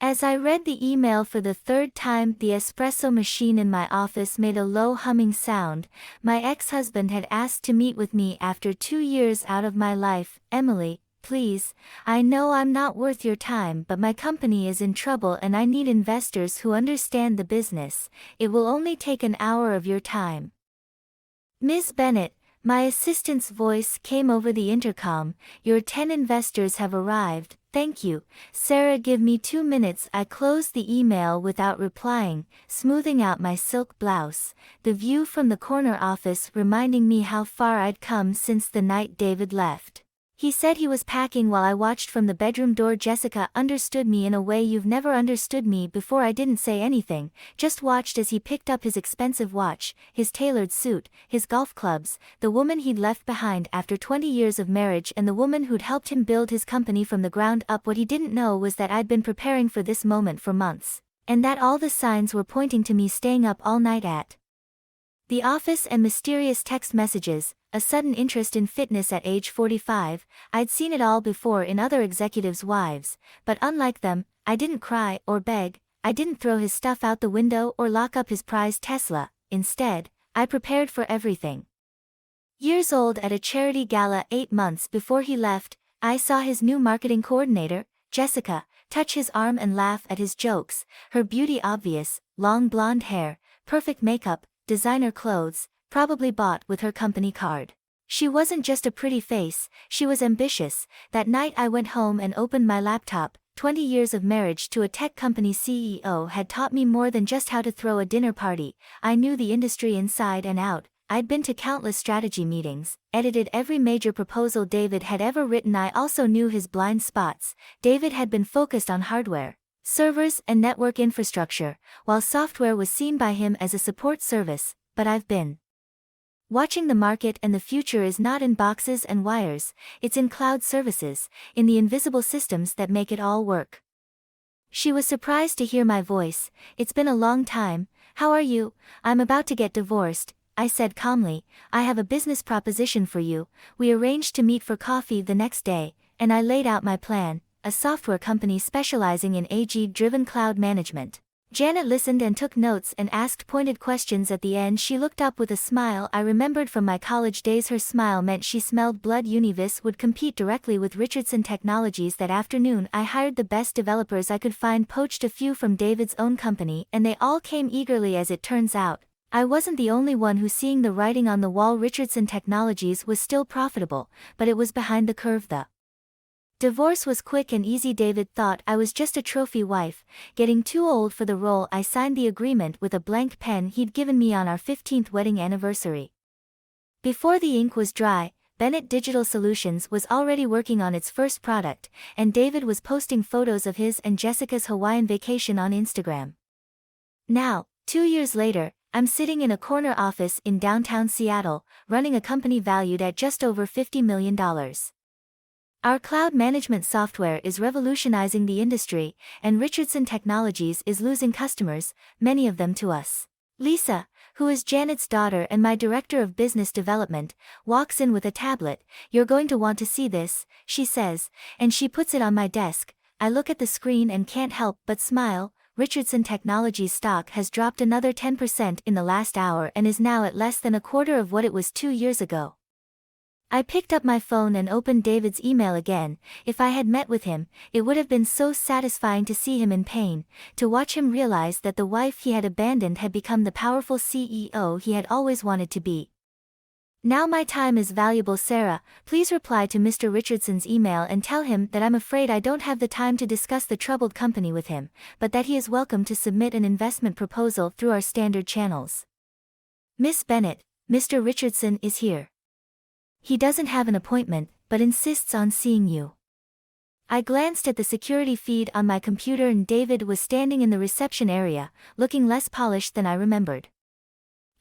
As I read the email for the third time, the espresso machine in my office made a low humming sound. My ex-husband had asked to meet with me after 2 years out of my life. Emily, please, I know I'm not worth your time, but my company is in trouble and I need investors who understand the business. It will only take an hour of your time. Ms. Bennett, my assistant's voice came over the intercom. Your 10 investors have arrived. Thank you. Sarah, give me 2 minutes. I closed the email without replying, smoothing out my silk blouse, the view from the corner office reminding me how far I'd come since the night David left. He said he was packing while I watched from the bedroom door. Jessica understood me in a way you've never understood me before. I didn't say anything, just watched as he picked up his expensive watch, his tailored suit, his golf clubs, the woman he'd left behind after 20 years of marriage and the woman who'd helped him build his company from the ground up. What he didn't know was that I'd been preparing for this moment for months, and that all the signs were pointing to me staying up all night at the office. And mysterious text messages, a sudden interest in fitness at age 45, I'd seen it all before in other executives' wives, but unlike them, I didn't cry or beg, I didn't throw his stuff out the window or lock up his prized Tesla. Instead, I prepared for everything. Years old at a charity gala 8 months before he left, I saw his new marketing coordinator, Jessica, touch his arm and laugh at his jokes, her beauty obvious, long blonde hair, perfect makeup, designer clothes, probably bought with her company card. She wasn't just a pretty face, she was ambitious. That night I went home and opened my laptop. 20 years of marriage to a tech company CEO had taught me more than just how to throw a dinner party. I knew the industry inside and out. I'd been to countless strategy meetings, edited every major proposal David had ever written. I also knew his blind spots. David had been focused on hardware, servers and network infrastructure, while software was seen by him as a support service. But I've been watching the market, and the future is not in boxes and wires, it's in cloud services, in the invisible systems that make it all work. She was surprised to hear my voice. It's been a long time. How are you? I'm about to get divorced, I said calmly. I have a business proposition for you. We arranged to meet for coffee the next day, and I laid out my plan, a software company specializing in AI-driven cloud management. Janet listened and took notes and asked pointed questions. At the end she looked up with a smile I remembered from my college days. Her smile meant she smelled blood. Univis would compete directly with Richardson Technologies. That afternoon I hired the best developers I could find, poached a few from David's own company, and they all came eagerly. As it turns out, I wasn't the only one who seeing the writing on the wall. Richardson Technologies was still profitable, but it was behind the curve. The divorce was quick and easy. David thought I was just a trophy wife, getting too old for the role. I signed the agreement with a blank pen he'd given me on our 15th wedding anniversary. Before the ink was dry, Bennett Digital Solutions was already working on its first product, and David was posting photos of his and Jessica's Hawaiian vacation on Instagram. Now, 2 years later, I'm sitting in a corner office in downtown Seattle, running a company valued at just over $50 million. Our cloud management software is revolutionizing the industry, and Richardson Technologies is losing customers, many of them to us. Lisa, who is Janet's daughter and my director of business development, walks in with a tablet. You're going to want to see this, she says, and she puts it on my desk. I look at the screen and can't help but smile. Richardson Technologies stock has dropped another 10% in the last hour and is now at less than a quarter of what it was 2 years ago. I picked up my phone and opened David's email again. If I had met with him, it would have been so satisfying to see him in pain, to watch him realize that the wife he had abandoned had become the powerful CEO he had always wanted to be. Now my time is valuable. Sarah, please reply to Mr. Richardson's email and tell him that I'm afraid I don't have the time to discuss the troubled company with him, but that he is welcome to submit an investment proposal through our standard channels. Miss Bennett, Mr. Richardson is here. He doesn't have an appointment, but insists on seeing you. I glanced at the security feed on my computer and David was standing in the reception area, looking less polished than I remembered.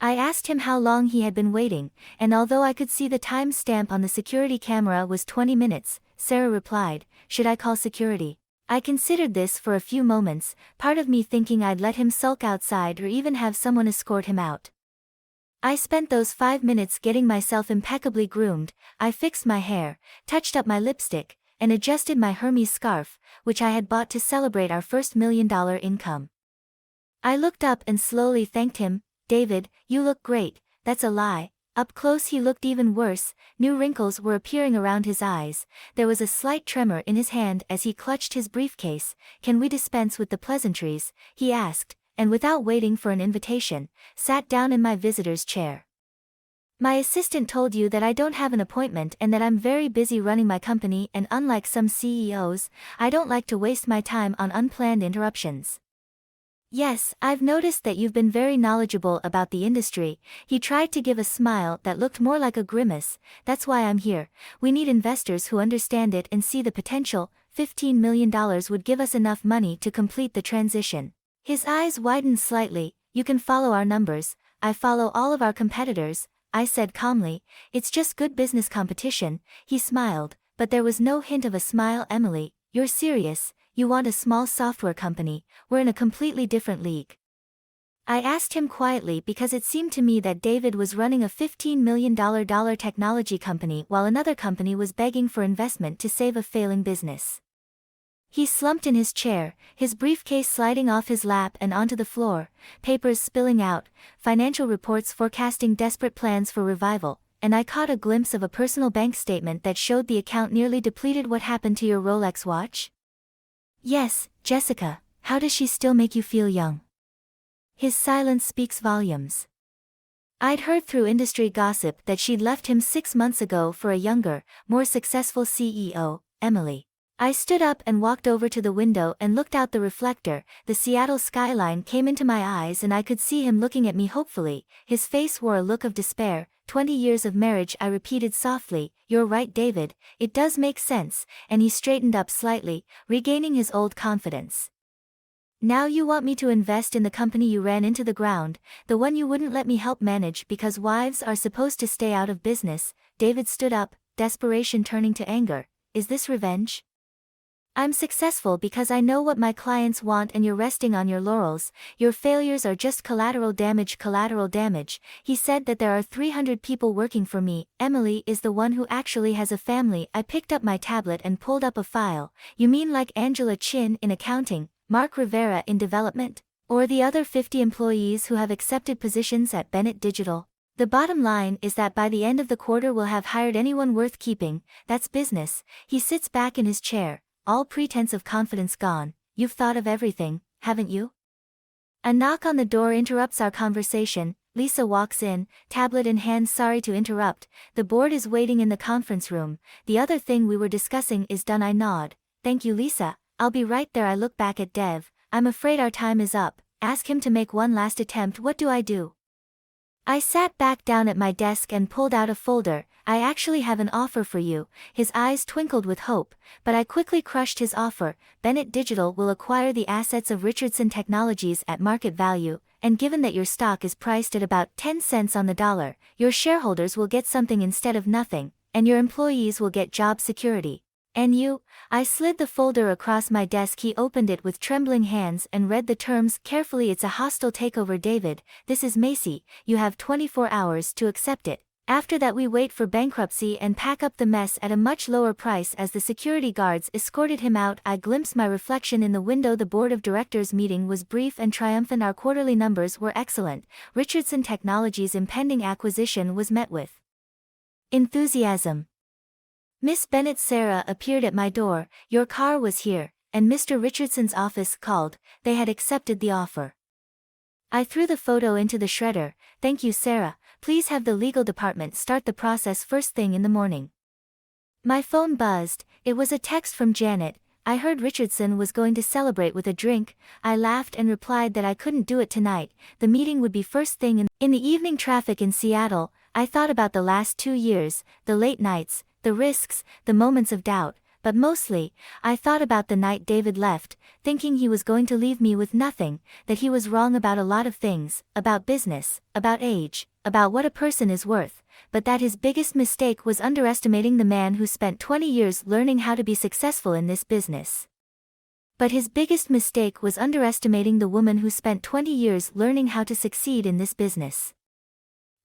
I asked him how long he had been waiting, and although I could see the time stamp on the security camera was 20 minutes, Sarah replied, "Should I call security?" I considered this for a few moments, part of me thinking I'd let him sulk outside or even have someone escort him out. I spent those 5 minutes getting myself impeccably groomed. I fixed my hair, touched up my lipstick, and adjusted my Hermes scarf, which I had bought to celebrate our first $1 million income. I looked up and slowly thanked him. David, you look great. That's a lie. Up close he looked even worse. New wrinkles were appearing around his eyes. There was a slight tremor in his hand as he clutched his briefcase. Can we dispense with the pleasantries? He asked, and without waiting for an invitation, sat down in my visitor's chair. My assistant told you that I don't have an appointment and that I'm very busy running my company, and unlike some CEOs, I don't like to waste my time on unplanned interruptions. Yes, I've noticed that you've been very knowledgeable about the industry. He tried to give a smile that looked more like a grimace. That's why I'm here. We need investors who understand it and see the potential. $15 million would give us enough money to complete the transition. His eyes widened slightly. You can follow our numbers. I follow all of our competitors, I said calmly. It's just good business competition. He smiled, but there was no hint of a smile. Emily, you're serious? You want a small software company? We're in a completely different league. I asked him quietly because it seemed to me that David was running a $15 million technology company while another company was begging for investment to save a failing business. He slumped in his chair, his briefcase sliding off his lap and onto the floor, papers spilling out, financial reports forecasting desperate plans for revival, and I caught a glimpse of a personal bank statement that showed the account nearly depleted. What happened to your Rolex watch? Yes, Jessica, how does she still make you feel young? His silence speaks volumes. I'd heard through industry gossip that she'd left him 6 months ago for a younger, more successful CEO, Emily. I stood up and walked over to the window and looked out the reflector. The Seattle skyline came into my eyes and I could see him looking at me hopefully. His face wore a look of despair. 20 years of marriage, I repeated softly. You're right, David, it does make sense, and he straightened up slightly, regaining his old confidence. Now you want me to invest in the company you ran into the ground, the one you wouldn't let me help manage because wives are supposed to stay out of business. David stood up, desperation turning to anger. Is this revenge? I'm successful because I know what my clients want and you're resting on your laurels. Your failures are just collateral damage. Collateral damage. He said that there are 300 people working for me. Emily is the one who actually has a family. I picked up my tablet and pulled up a file. You mean like Angela Chin in accounting, Mark Rivera in development, or the other 50 employees who have accepted positions at Bennett Digital? The bottom line is that by the end of the quarter we'll have hired anyone worth keeping. That's business. He sits back in his chair, all pretense of confidence gone. You've thought of everything, haven't you? A knock on the door interrupts our conversation. Lisa walks in, tablet in hand. Sorry to interrupt, the board is waiting in the conference room. The other thing we were discussing is done. I nod. Thank you, Lisa. I'll be right there. I look back at Dev. I'm afraid our time is up. Ask him to make one last attempt. What do I do? I sat back down at my desk and pulled out a folder. I actually have an offer for you. His eyes twinkled with hope, but I quickly crushed his offer. Bennett Digital will acquire the assets of Richardson Technologies at market value, and given that your stock is priced at about 10 cents on the dollar, your shareholders will get something instead of nothing, and your employees will get job security. And you? I slid the folder across my desk. He opened it with trembling hands and read the terms carefully. It's a hostile takeover, David. This is Macy. You have 24 hours to accept it. After that we wait for bankruptcy and pack up the mess at a much lower price. As the security guards escorted him out, I glimpsed my reflection in the window. The board of directors meeting was brief and triumphant. Our quarterly numbers were excellent. Richardson Technologies' impending acquisition was met with enthusiasm. Miss Bennett Sarah appeared at my door. Your car was here, and Mr. Richardson's office called. They had accepted the offer. I threw the photo into the shredder. Thank you, Sarah. Please have the legal department start the process first thing in the morning. My phone buzzed. It was a text from Janet. I heard Richardson was going to celebrate with a drink. I laughed and replied that I couldn't do it tonight. The meeting would be first thing in the evening. Traffic in Seattle. I thought about the last 2 years, the late nights, the risks, the moments of doubt, but mostly, I thought about the night David left, thinking he was going to leave me with nothing, that he was wrong about a lot of things, about business, about age, about what a person is worth, but that his biggest mistake was underestimating the man who spent 20 years learning how to be successful in this business. But his biggest mistake was underestimating the woman who spent 20 years learning how to succeed in this business.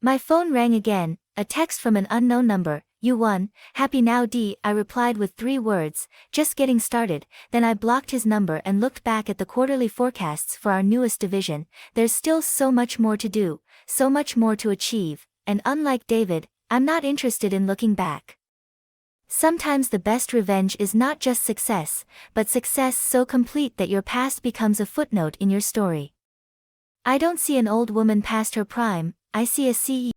My phone rang again, a text from an unknown number. You won, happy now D, I replied with 3 words, just getting started. Then I blocked his number and looked back at the quarterly forecasts for our newest division. There's still so much more to do, so much more to achieve, and unlike David, I'm not interested in looking back. Sometimes the best revenge is not just success, but success so complete that your past becomes a footnote in your story. I don't see an old woman past her prime, I see a CEO.